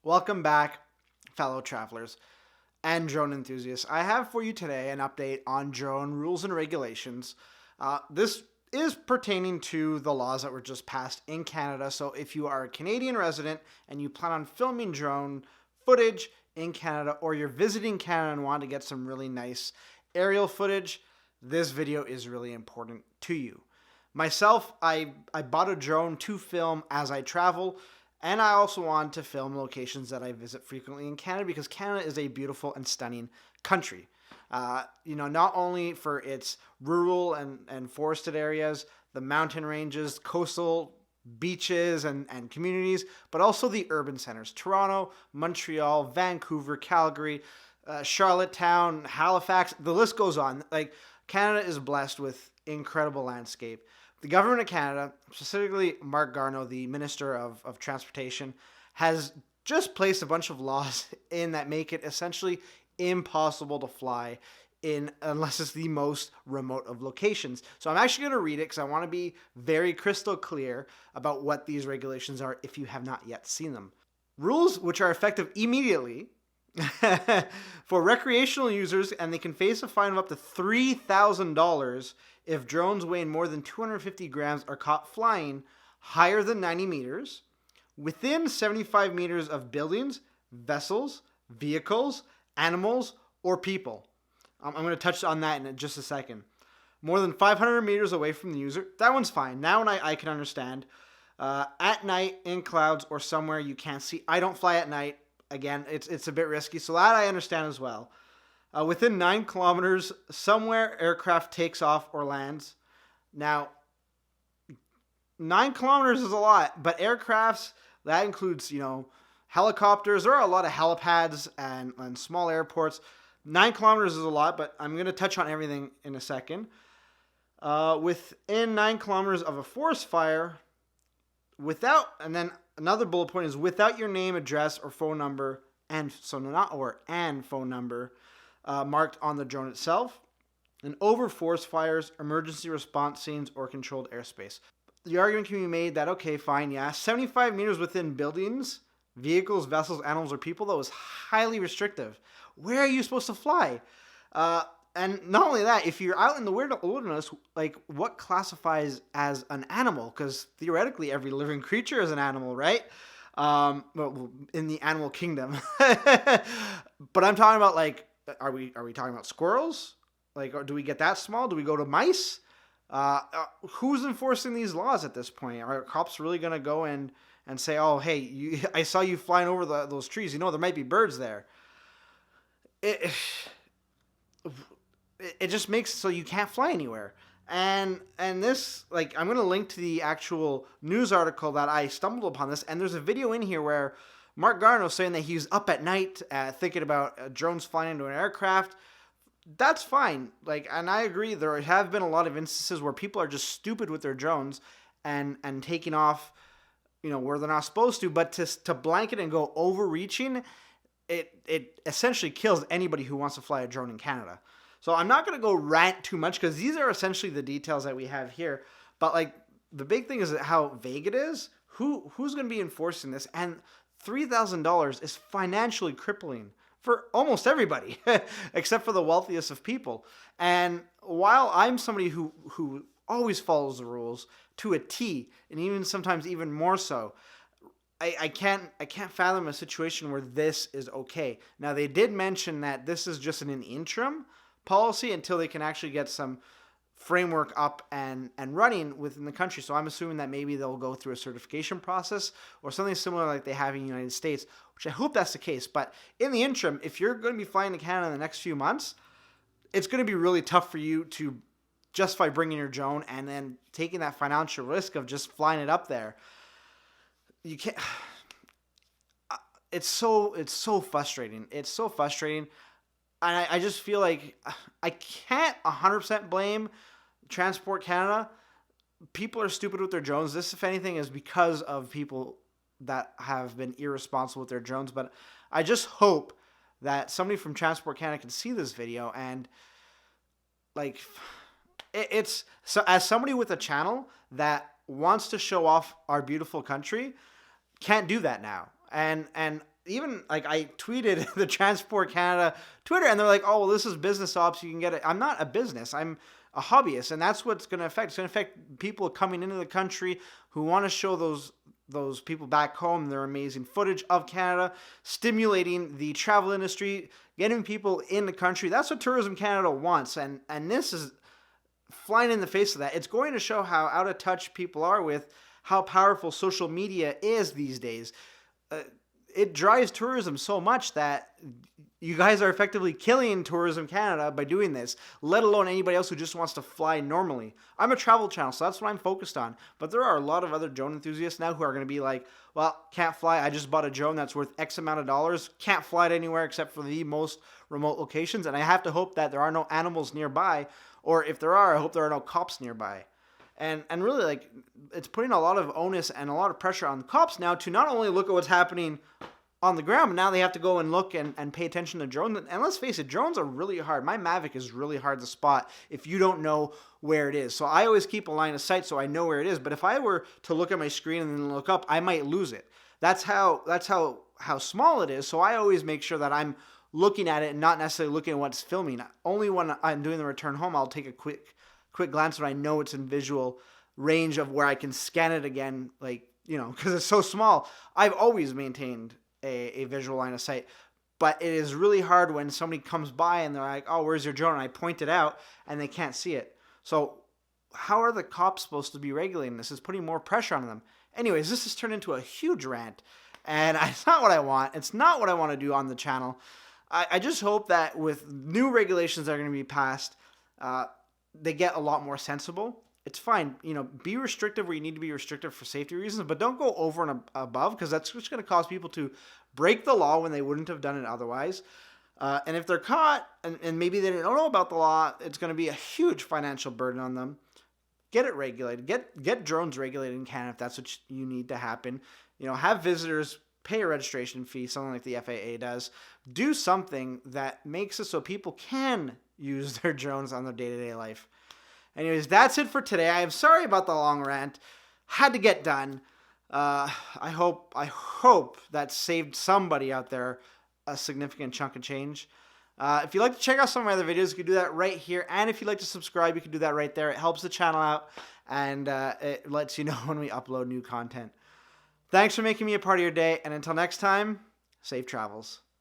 Welcome back, fellow travelers and drone enthusiasts. I have for you today an update on drone rules and regulations. This is pertaining to the laws that were just passed in Canada. So if you are a Canadian resident and you plan on filming drone footage in Canada, or you're visiting Canada and want to get some really nice aerial footage, this video is really important to you. Myself, I bought a drone to film as I travel. And I also want to film locations that I visit frequently in Canada, because Canada is a beautiful and stunning country. Not only for its rural and forested areas, the mountain ranges, coastal beaches and communities, but also the urban centers. Toronto, Montreal, Vancouver, Calgary, Charlottetown, Halifax, the list goes on. Like, Canada is blessed with incredible landscape. The government of Canada, specifically Mark Garneau, the Minister of Transportation, has just placed a bunch of laws in that make it essentially impossible to fly in unless it's the most remote of locations. So I'm actually going to read it because I want to be very crystal clear about what these regulations are if you have not yet seen them. Rules which are effective immediately for recreational users, and they can face a fine of up to $3,000 if drones weighing more than 250 grams are caught flying higher than 90 meters, within 75 meters of buildings, vessels, vehicles, animals, or people. I'm going to touch on that in just a second. More than 500 meters away from the user, that one's fine. That one I can understand. At night, in clouds, or somewhere you can't see. I don't fly at night. Again, it's a bit risky, so that I understand as well. Within 9 kilometers, somewhere aircraft takes off or lands. Now, 9 kilometers is a lot, but aircrafts, that includes, helicopters. There are a lot of helipads and small airports. 9 kilometers is a lot, but I'm going to touch on everything in a second. Within 9 kilometers of a forest fire, and then another bullet point is without your name, address, or phone number, and phone number marked on the drone itself, and over forest fires, emergency response scenes, or controlled airspace. The argument can be made that, okay, fine, yeah, 75 meters within buildings, vehicles, vessels, animals, or people, that was highly restrictive. Where are you supposed to fly? And not only that, if you're out in the wilderness, like, what classifies as an animal? Because theoretically, every living creature is an animal, right? Well, in the animal kingdom. But I'm talking about, like, are we talking about squirrels? Like, or do we get that small? Do we go to mice? Who's enforcing these laws at this point? Are cops really going to go and say, oh, hey, I saw you flying over those trees. There might be birds there. It just makes it so you can't fly anywhere. And this, like, I'm going to link to the actual news article that I stumbled upon this, and there's a video in here where Mark Garneau saying that he was up at night thinking about drones flying into an aircraft. That's fine. Like, and I agree, there have been a lot of instances where people are just stupid with their drones and taking off, where they're not supposed to. But to blanket and go overreaching, it essentially kills anybody who wants to fly a drone in Canada. So I'm not going to go rant too much, because these are essentially the details that we have here. But, like, the big thing is how vague it is. Who's going to be enforcing this? And $3,000 is financially crippling for almost everybody, except for the wealthiest of people. And while I'm somebody who always follows the rules to a T, and even sometimes even more so, I can't fathom a situation where this is okay. Now, they did mention that this is just an interim policy until they can actually get some framework up and running within the country. So I'm assuming that maybe they'll go through a certification process or something similar like they have in the United States, which I hope that's the case. But in the interim, if you're going to be flying to Canada in the next few months, it's going to be really tough for you to justify bringing your drone and then taking that financial risk of just flying it up there. You can't. It's so frustrating. It's so frustrating. And I just feel like I can't 100% blame Transport Canada. People are stupid with their drones. This, if anything, is because of people that have been irresponsible with their drones. But I just hope that somebody from Transport Canada can see this video and, like, it's so as somebody with a channel that wants to show off our beautiful country, can't do that now. And even like I tweeted the Transport Canada Twitter, and they're like, "Oh, well, this is business ops. You can get it." I'm not a business. I'm a hobbyist, and that's what's going to affect. It's going to affect people coming into the country who want to show those people back home their amazing footage of Canada, stimulating the travel industry, getting people in the country. That's what Tourism Canada wants, and this is flying in the face of that. It's going to show how out of touch people are with how powerful social media is these days. It drives tourism so much that you guys are effectively killing Tourism Canada by doing this, let alone anybody else who just wants to fly normally. I'm a travel channel, so that's what I'm focused on. But there are a lot of other drone enthusiasts now who are going to be like, well, can't fly. I just bought a drone that's worth X amount of dollars. Can't fly it anywhere except for the most remote locations. And I have to hope that there are no animals nearby. Or if there are, I hope there are no cops nearby. And really, like, it's putting a lot of onus and a lot of pressure on the cops now to not only look at what's happening on the ground, but now they have to go and look and pay attention to drones. And let's face it, drones are really hard. My Mavic is really hard to spot if you don't know where it is. So I always keep a line of sight so I know where it is. But if I were to look at my screen and then look up, I might lose it. That's how small it is. So I always make sure that I'm looking at it and not necessarily looking at what's filming. Only when I'm doing the return home, I'll take a quick glance when I know it's in visual range of where I can scan it again, like, you know, because it's so small. I've always maintained a visual line of sight, but it is really hard when somebody comes by and they're like, oh, where's your drone? And I point it out and they can't see it. So how are the cops supposed to be regulating this? It's putting more pressure on them. Anyways, this has turned into a huge rant, and it's not what I want. It's not what I want to do on the channel. I just hope that with new regulations that are going to be passed, they get a lot more sensible. It's fine, you know, be restrictive where you need to be restrictive for safety reasons, but don't go over and above, because that's just going to cause people to break the law when they wouldn't have done it otherwise. And if they're caught and maybe they don't know about the law, it's going to be a huge financial burden on them. Get it regulated. Get drones regulated in Canada if that's what you need to happen. You know, have visitors pay a registration fee, something like the FAA does. Do something that makes it so people can use their drones on their day-to-day life. Anyways, that's it for today. I am sorry about the long rant. Had to get done. I hope that saved somebody out there a significant chunk of change. If you'd like to check out some of my other videos, you can do that right here. And if you'd like to subscribe, you can do that right there. It helps the channel out, and it lets you know when we upload new content. Thanks for making me a part of your day, and until next time, safe travels.